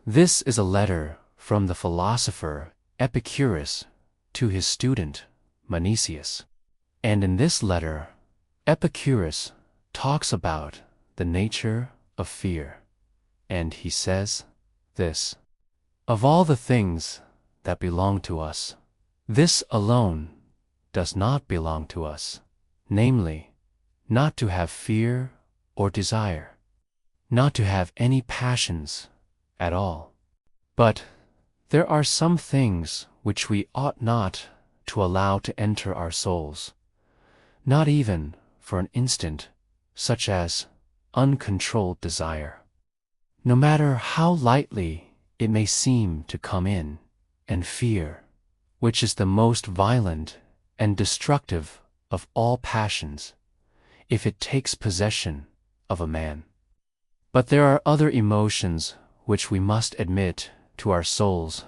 This is a letter from the philosopher Epicurus to his student Manicius. And in this letter, Epicurus talks about the nature of fear. And he says this: "Of all the things that belong to us, this alone does not belong to us, namely, not to have fear or desire, not to have any passions at all. But there are some things which we ought not to allow to enter our souls, not even for an instant, such as uncontrolled desire, no matter how lightly it may seem to come in, and fear, which is the most violent and destructive of all passions, if it takes possession of a man. But there are other emotions which we must admit to our souls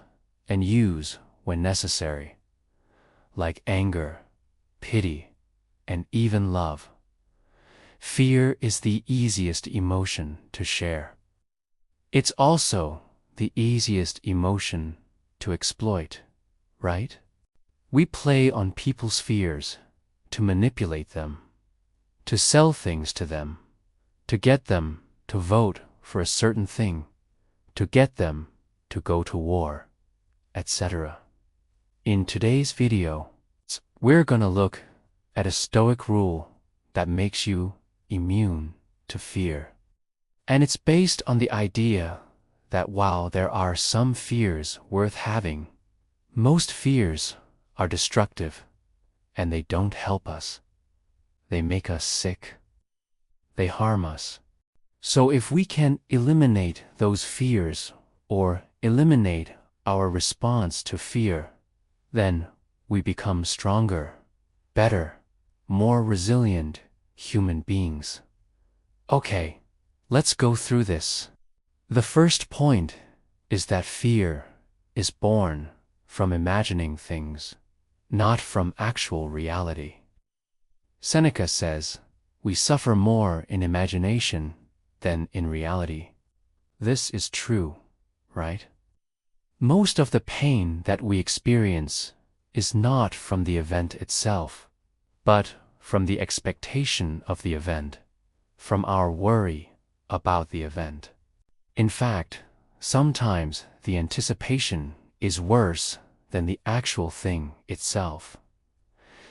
and use when necessary, like anger, pity, and even love. Fear is the easiest emotion to share. It's also the easiest emotion to exploit, right? We play on people's fears to manipulate them, to sell things to them, to get them to vote for a certain thing, to get them to go to war, etc. In today's video, we're gonna look at a Stoic rule that makes you immune to fear. And it's based on the idea that while there are some fears worth having, most fears are destructive, and they don't help us. They make us sick. They harm us. So if we can eliminate those fears or eliminate our response to fear, then we become stronger, better, more resilient human beings. Okay, let's go through this. The first point is that fear is born from imagining things, not from actual reality. Seneca says, "We suffer more in imagination than in reality." This is true, right? Most of the pain that we experience is not from the event itself, but from the expectation of the event, from our worry about the event. In fact, sometimes the anticipation is worse than the actual thing itself.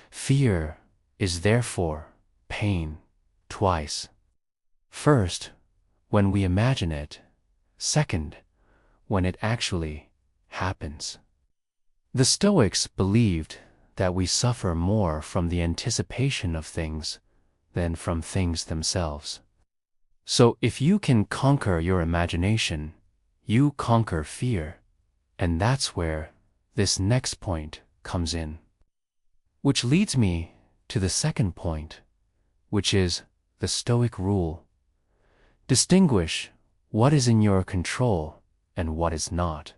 Fear is therefore pain twice. First, when we imagine it. Second, when it actually happens. The Stoics believed that we suffer more from the anticipation of things than from things themselves. So if you can conquer your imagination, you conquer fear, and that's where this next point comes in. Which leads me to the second point, which is the Stoic rule. Distinguish what is in your control and what is not.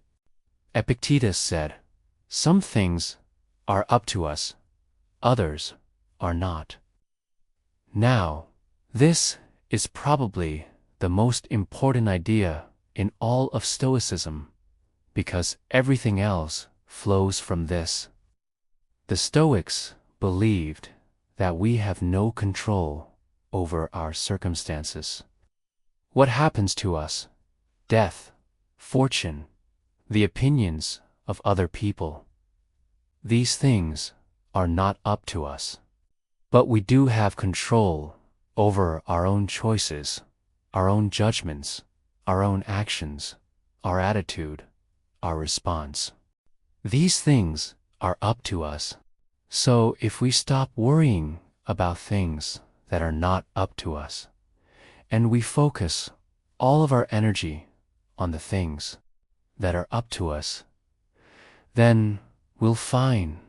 Epictetus said, "Some things are up to us, others are not." Now, this is probably the most important idea in all of Stoicism, because everything else flows from this. The Stoics believed that we have no control over our circumstances. What happens to us, death, fortune, the opinions of other people, these things are not up to us. But we do have control over our own choices, our own judgments, our own actions, our attitude, our response. These things are up to us. So if we stop worrying about things that are not up to us, and we focus all of our energy on the things that are up to us, then we'll find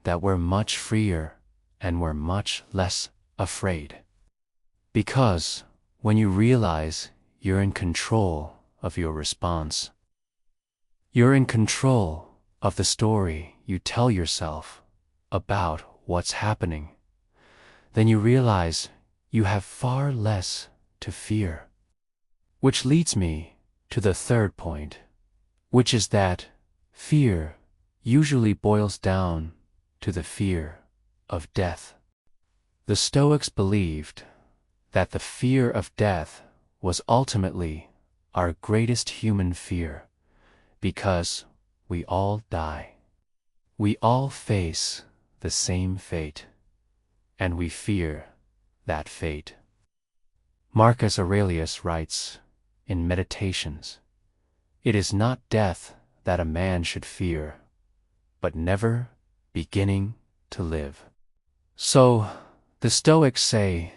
that we're much freer and we're much less afraid. Because when you realize you're in control of your response, you're in control of the story you tell yourself about what's happening, then you realize you have far less to fear. Which leads me to the third point, which is that fear usually boils down to the fear of death. The Stoics believed that the fear of death was ultimately our greatest human fear, because we all die. We all face the same fate, and we fear that fate. Marcus Aurelius writes in Meditations, "It is not death that a man should fear, but never beginning to live." So, the Stoics say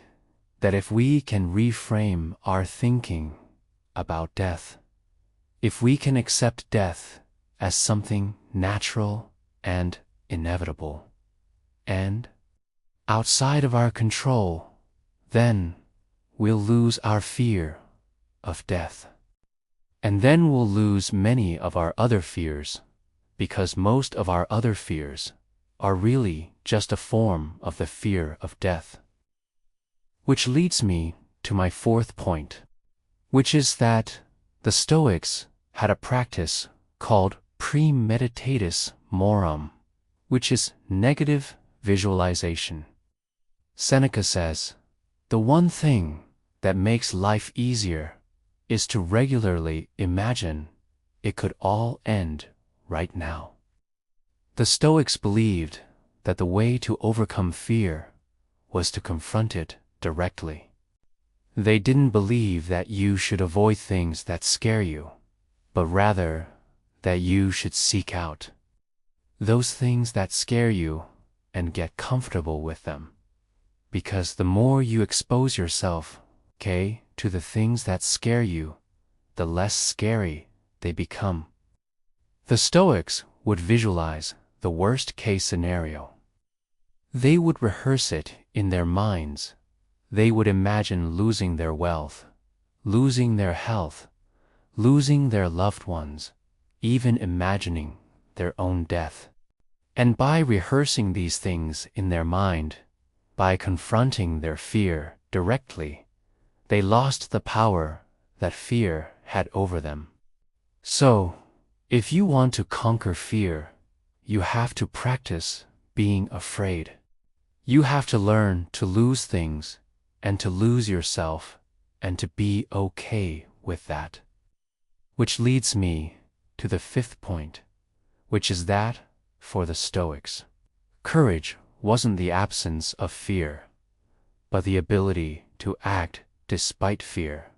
that if we can reframe our thinking about death, if we can accept death as something natural and inevitable, and outside of our control, then we'll lose our fear of death. And then we'll lose many of our other fears, because most of our other fears are really just a form of the fear of death. Which leads me to my fourth point, which is that the Stoics had a practice called premeditatis malorum, which is negative visualization. Seneca says, "The one thing that makes life easier is to regularly imagine it could all end right now." The Stoics believed that the way to overcome fear was to confront it directly. They didn't believe that you should avoid things that scare you, but rather that you should seek out those things that scare you and get comfortable with them. Because the more you expose yourself, to the things that scare you, the less scary they become. The Stoics would visualize the worst-case scenario. They would rehearse it in their minds. They would imagine losing their wealth, losing their health, losing their loved ones, even imagining their own death. And by rehearsing these things in their mind, by confronting their fear directly, they lost the power that fear had over them. So, if you want to conquer fear, you have to practice being afraid. You have to learn to lose things and to lose yourself and to be okay with that. Which leads me to the fifth point, which is that for the Stoics, courage wasn't the absence of fear, but the ability to act despite fear.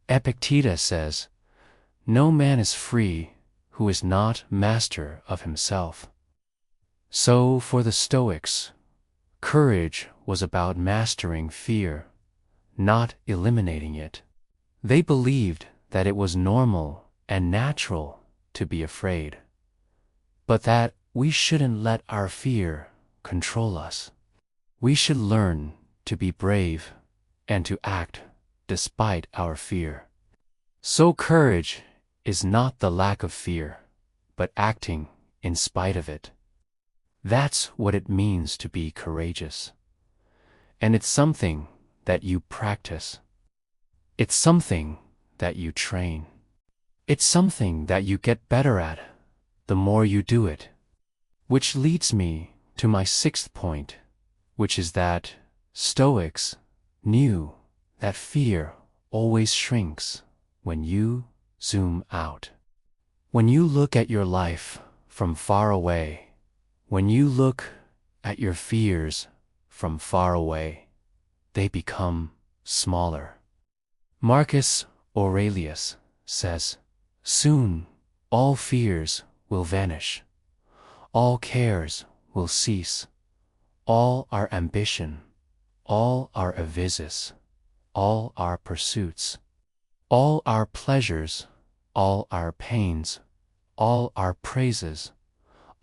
Epictetus says, "No man is free who is not master of himself." So for the Stoics, courage was about mastering fear, not eliminating it. They believed that it was normal and natural to be afraid, but that we shouldn't let our fear control us. We should learn to be brave and to act despite our fear. So courage is not the lack of fear, but acting in spite of it. That's what it means to be courageous. And it's something that you practice. It's something that you train. It's something that you get better at the more you do it. Which leads me to my sixth point, which is that Stoics knew that fear always shrinks when you zoom out. When you look at your life from far away, when you look at your fears from far away, they become smaller. Marcus Aurelius says, "Soon all fears will vanish, all cares will cease, all our ambition, all our avices, all our pursuits, all our pleasures, all our pains, all our praises,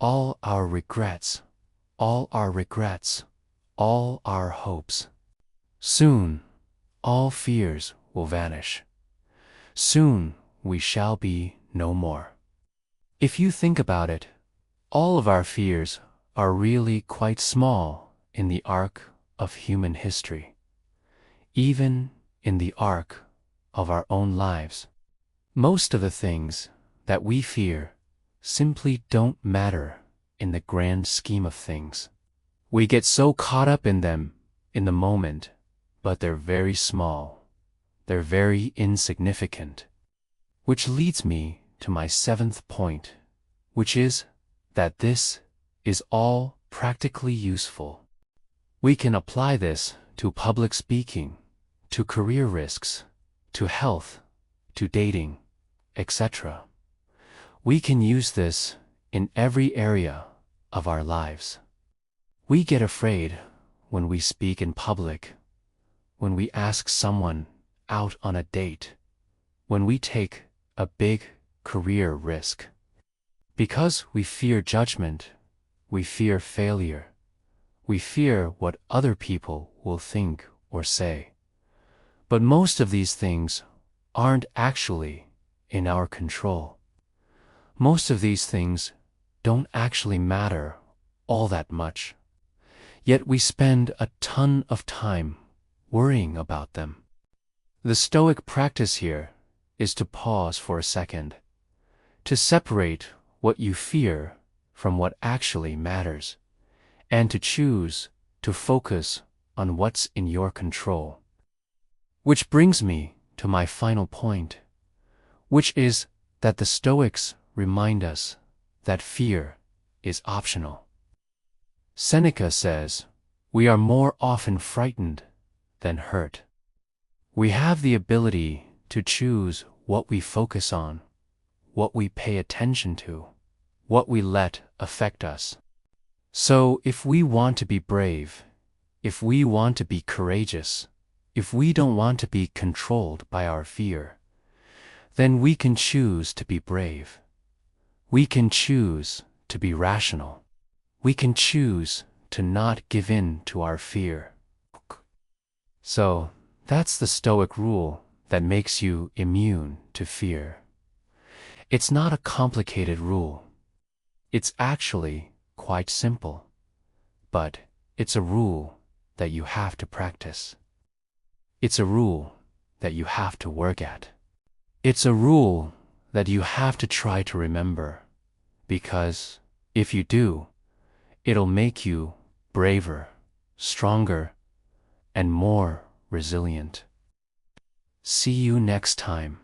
all our regrets, all our regrets, all our hopes. Soon all fears will vanish. Soon we shall be no more." If you think about it, all of our fears are really quite small in the arc of human history, even in the arc of our own lives. Most of the things that we fear simply don't matter in the grand scheme of things. We get so caught up in them in the moment, but they're very small. They're very insignificant. Which leads me to my 7th point, which is that this is all practically useful. We can apply this to public speaking, to career risks, to health, to dating, etc. We can use this in every area of our lives. We get afraid when we speak in public, when we ask someone out on a date, when we take a big career risk. Because we fear judgment, we fear failure, we fear what other people will think or say. But most of these things aren't actually in our control. Most of these things don't actually matter all that much. Yet we spend a ton of time worrying about them. The Stoic practice here is to pause for a second, to separate what you fear from what actually matters, and to choose to focus on what's in your control. Which brings me to my final point, which is that the Stoics remind us that fear is optional. Seneca says, "We are more often frightened than hurt." We have the ability to choose what we focus on, what we pay attention to, what we let affect us. So if we want to be brave, if we want to be courageous, if we don't want to be controlled by our fear, then we can choose to be brave. We can choose to be rational. We can choose to not give in to our fear. So that's the Stoic rule that makes you immune to fear. It's not a complicated rule. It's actually quite simple, but it's a rule that you have to practice. It's a rule that you have to work at. It's a rule that you have to try to remember, because if you do, it'll make you braver, stronger, and more resilient. See you next time.